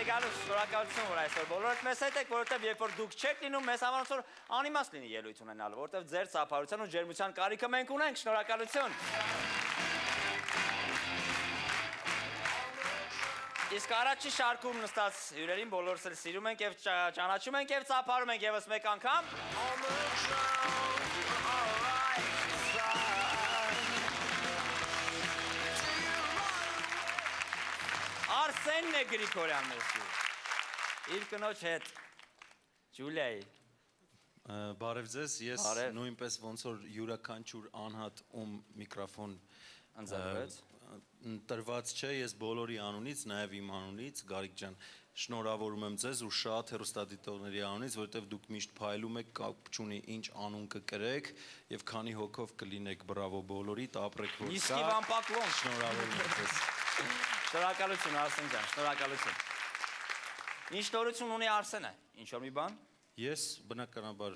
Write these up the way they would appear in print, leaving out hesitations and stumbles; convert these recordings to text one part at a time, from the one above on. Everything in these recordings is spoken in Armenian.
Բարեկալուս, շնորհակալություն, որ այսօր բոլորդ մեզ հետ եք, որովհետև երբ որ դուք չեք լինում, մեզ համար ոնց որ անիմաստ լինի ելույթ ունենալը, որովհետև ձեր ծափարության ու ջերմության կարիքը մենք ունենք, շնորհակալություն։ Իսկ առաջի շարքում նստած հյուրերին բոլորս էլ սիրում ենք եւ ճանաչում ենք եւ ծափարում ենք եւս մեկ անգամ։ Արսենն է Գրիգորյան մեզ իր կնոջ հետ, Ջուլիայի։ Բարև ձեզ, ես նույնպես ոնց որ յուրաքանչյուր անհատ միկրոֆոն տրված չէ, ես բոլորի անունից, նաև իմ անունից, Գարիկ ջան, շնորհավորում եմ ձեզ ու շատ հեռուստադիտողների անունից, որովհետև դուք միշտ փայլում եք, կապ չունի ինչ անուն կկրեք եւ քանի հոգով կլինեք, բրավո բոլորիդ, ապրեք որ կա։ Իսկի վամպակլոն։ Շնորհավորում եմ ձեզ։ Շնորհակալություն Արսեն ջան, շնորհակալություն։ Ինչ նորություն ունի Արսենը, ինչ որ մի բան։ Ես բնականաբար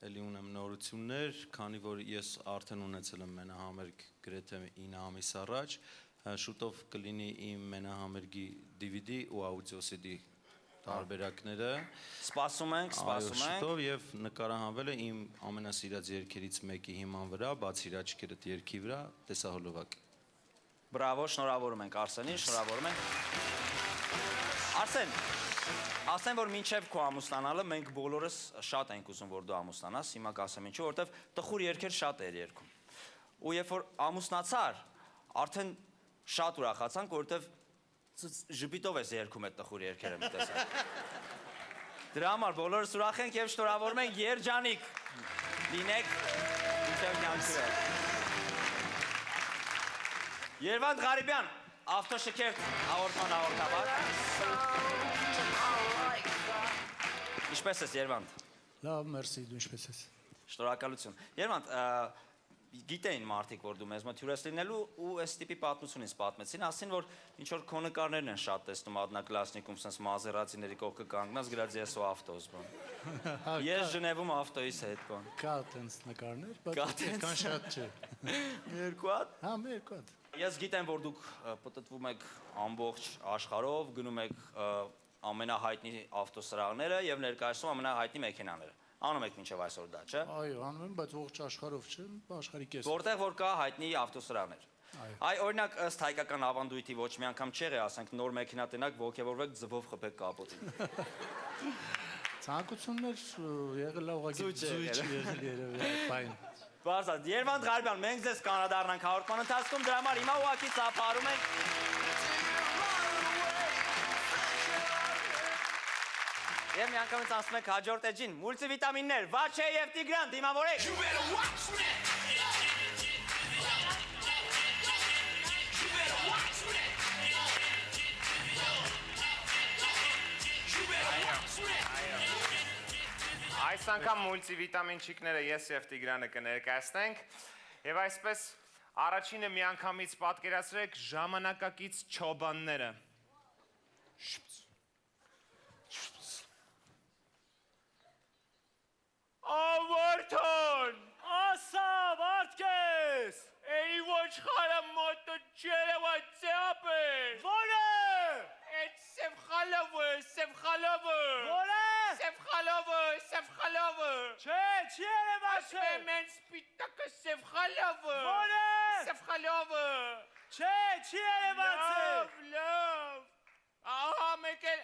էլի ունեմ նորություններ, քանի որ ես արդեն ունեցել եմ մենահամերգ գրեթե 9 ամիս առաջ, շուտով կլինի իմ մենահամերգի DVD ու audio CD տարբերակները։ Սպասում ենք, սպասում ենք։ Շուտով եւ նկարահանվել է իմ ամենասիրած երգերից մեկի հիման վրա, բացի Իրաչքերդ երգի վրա, տեսահոլովակ։ Բրավո, շնորհավորում ենք Արսենին, շնորհավորում ենք։ Արսեն, ասեմ, որ մինչև քո ամուսնանալը մենք բոլորս շատ ենք ուզում, որ դու ամուսնանաս, հիմա կասեմ ինչու, որովհետև տխուր երգեր շատ էր երգում։ Ու երբ որ ամուսնացար, արդեն շատ ուրախացանք, որովհետև ժպիտով ես երգում այդ տխուր երգերը մի տեսակ։ Դրա համար բոլորս ուրախ ենք եւ շնորհավորում ենք երջանիկ լինեք մինչև կյանքը։ Երվանդ Ղարիբյան, ավտոշքերթ հաղորդման հաղորդավար։ Ինչպես ես Երվանդ։ Լավ, մերսի, դու ինչպես ես։ Շնորհակալություն։ Երվանդ, գիտեին մարդիկ, որ դու մեզ մոտ հյուրես լինելու ու այս տիպի պատմությունից պատմեցին, ասին, որ ինչ որ քո նկարներն են շատ տեսնում Ադնակլասնիկում, sense Մազերատիների կողքը կանգնած գրած ես ու ավտոս բան։ Ես Ժնևում ավտոյիս հետ բան։ Կա տենց նկարներ, բայց այդքան շատ չէ։ Երկու հատ։ Հա, երկու հատ։ Ես գիտեմ, որ դուք պտտվում եք ամբողջ աշխարհով, գնում եք ամենահայտնի ավտոսրահները եւ ներկայացնում ամենահայտնի մեքենաները։ Անում եք մինչև այսօր դա, չէ՞։ Այո, անում եմ, բայց ողջ աշխարհով չէ, աշխարհի կեսը։ Որտեղ որ կա հայտնի ավտոսրահներ։ Այ օրինակ ըստ հայկական ավանդույթի ոչ մի անգամ չեղի, ասենք նոր մեքենա տնակ ողջևորվեք ձվով խփեք կապոտին։ Ցանկություններ եղել է ուղղակի զույջ եղել երևի բայն։ Բարձա, Երվանդ Ղարիբյան, մենք ձեզ կանադառնանք հաղորդման ընթացքում, դրա համար հիմա ուղղակի ծափարում ենք։ Եվ մի անգամից անցնում ենք հաջորդ էջին, մուլտիվիտամիններ, Վաչե և Տիգրան, դիմավորեք։ Այս անգամ մուլտիվիտամինչիկները ես և Տիգրանը կներկայացնենք և այսպես առաջինը մի անգամից պատկերացրեք ժամանակակից չոբանները։ Ավարդան, ասա, վարդկես, էի ոչխարը մոտը չերևա ծեապ էր։ Որը։ Էդ սև խալովը։ Որը։ Սև խալովը։ Չէ, չի երևա չէ։ Ասմեմ են սպիտակը սև խալովը։ Որը։ Սև խալովը։ Չէ, չի երևա չէ։ Լավ, ահա մեկ էլ,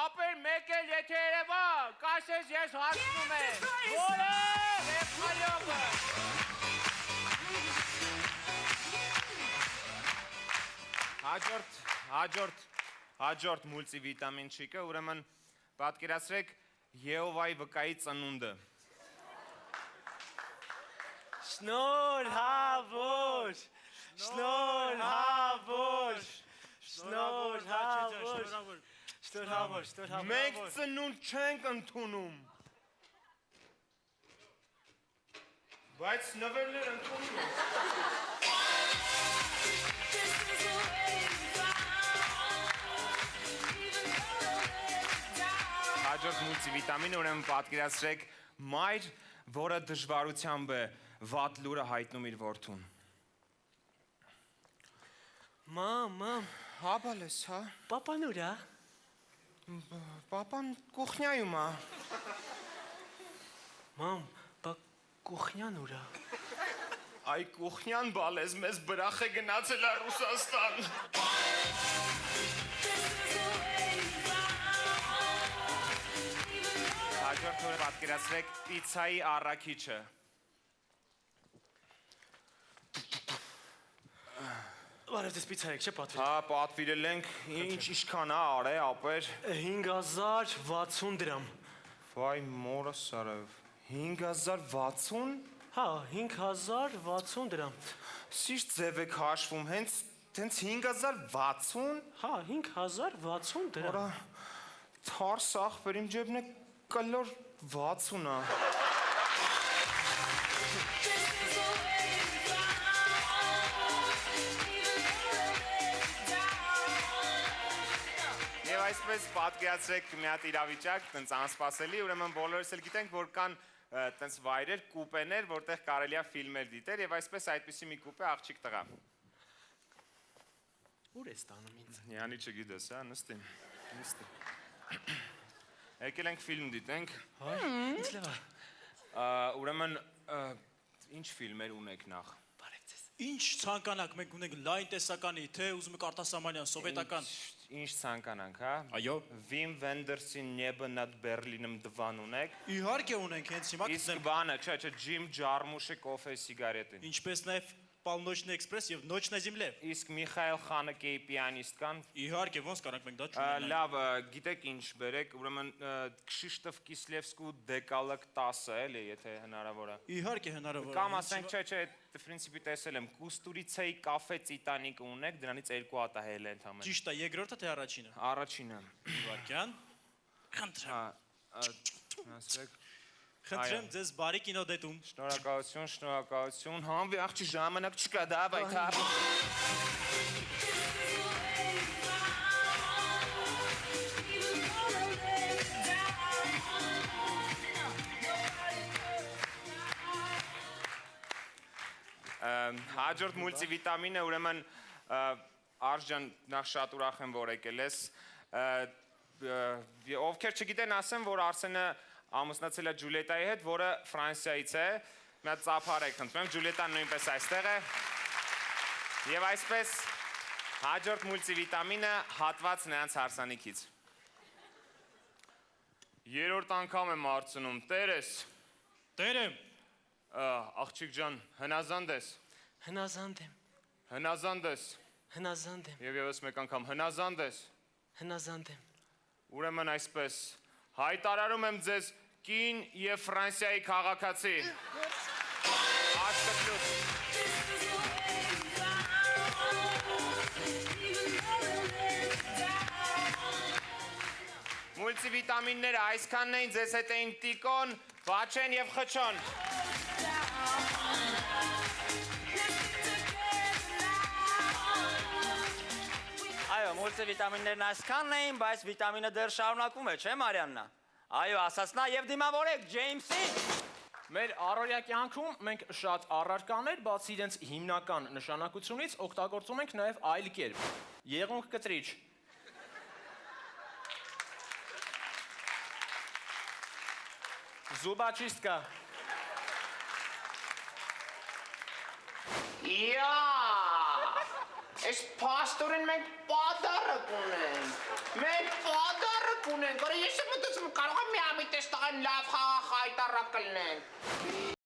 ապեր մեկ էլ եթե երևա, կասես ես հասնում եմ։ Որը։ Սև խալովը։ Հաջորդ մուլտիվիտամինչիկը, ուրեմն պատկերացրեք Եհովայի վկայի ծնունդը։ Շնորհավոր, մենք ծնունդ չենք ընդունում, բայց նվերներ ընդունում ենք։ Հաջորդ մուլտիվիտամինը ուրեմն պատկերացրեք մայր, որը դժվարությամբ է վատ լուրը հայտնում իր որդուն։ Մամ, Հա, բալես, հա։ Պապան ուր է։ Պապան կուխնյայում է։ Մամ, բա կուխնյան ուր է։ Այ կուխնյան բալես, մեզ բրախ է գնացել է Ռուսաստան։ Հաջորդ օրը պատկերացրեք պիցայի առաքիչը։ Բարև ձեզ պիցա եք, չէ՞ պատվիր։ Հա, պատվիրել ենք, ինչքան է արե, ապեր։ 5060 դրամ։ Վայ մորս արև, 5060? Հա, 5060 դրամ։ Սիշտ ձև եք հաշվում, հենց 5060? Հա, 5060 դրամ։ Որա, թար սախվեր իմ ջեբն է կլոր 60-ա։ Եվ այսպես պատկերացրեք մի հատ իրավիճակ, տենց անսպասելի, ուրեմն բոլորս էլ գիտենք, որ կան տենց վայրեր, կուպեներ, որտեղ կարելի է ֆիլմեր դիտել, եւ այսպես այդպիսի մի կուպե աղջիկ տղա։ Ուր է ստանում ինձ։ Յանի չգիտես, հա, նստի։ Եկել ենք ֆիլմ դիտենք։ Հա, ինչ լավ է։ Ուրեմն ինչ ֆիլմեր ունեք նախ։ Բարև ձեզ։ Ինչ ցանկանաք, մենք ունենք լայն տեսականի, թե ուզում եք արտասահմանյան, սովետական։ Ինչ ցանկանանք, հա։ Այո։ Վիմ Վենդերսի Նեբը նад Բերլինում դվան ունեք։ Իհարկե ունենք հենց հիմա Իսկ գտնեմ, բանը, չէ, Ջիմ Ջարմուշը կոֆե սիգարետին։ ինչպես նաև Պալնոչն էքսպրես եւ Նոչն Զիմլև։ Իսկ Միխայել Խանեկեի պիանիստ կան։ Իհարկե, ոնց կարանք մենք դա չունենալ։ Լավ, գիտեք ինչ բերեք, ուրեմն Քշիշտոֆ Կիսլևսկու դեկալակ 10-ը, էլի, եթե հնարավոր է։ Իհարկե հնարավոր է։ Կամ ասենք, չէ, պրինցիպի տեսել եմ, Կուստուրիցայի կաֆե Տիտանիկ ունեք, դրանից 2 հատ է հել ընդհանրապես։ Ճիշտ է, երկրորդը թե առաջինը։ Առաջինը։ Իվարկյան։ Խնդրեմ։ Ասեք, Խնդրեմ ձեզ բարի կինոդետում։ շնորհակալություն։ Համվի աղջի ժամանակ չկա, դավայ, թա։ Հաջորդ մուլտիվիտամինը, ուրեմն Արժան, նախ շատ ուրախ եմ, որ եկել ես։ Ովքեր չգիտեն, ասեմ, որ Արսենը ամուսնացել է Ջուլիետայի հետ, որը Ֆրանսիայից է։ Մի հատ ծափար եք խնդրում, Ջուլիետան նույնպես այստեղ է։ Եվ այսպես հաջորդ մուլտիվիտամինը հատված նրանց հարսանիքից։ Երրորդ անգամ եմ հարցնում, տերես, Տերեմ։ աղջիկ ջան, հնազանդ ես, Հնազանդ եմ, հնազանդ ես, հնազանդ եմ, եւ եւս մեկ անգամ հնազանդ ես։ հնազանդ եմ։ Ուրեմն այսպես հայտարարում եմ ձեզ կին եւ Ֆրանսիայի քաղաքացի։ Աշկլուտ։ Մուլտիվիտամինները այսքանն էին, ձեզ հետ էին Տիկոն, Վաչեն եւ Խչոն։ Այո, մուլտիվիտամիններն այսքանն էին, բայց վիտամինը դեռ շարունակում է, չէ՞ Մարիաննա։ Այո, ասացնա եւ դիմավորեք Ջեյմսին։ Մեր առօրյա կյանքում մենք շատ առարկաներ, բացի իրենց հիմնական նշանակությունից, օգտագործում ենք նաև այլ կերպ։ Եղունգ կտրիչ։ Զուբաչիստկա։ Իա! Այս պաստորին մենք պադարակ ունենք։ Մենք պադարակ ունենք։ Որը ես եմ մտածում կարող եմ մի ամի տեստաղան լավ խաղախայտարակ կլնենք։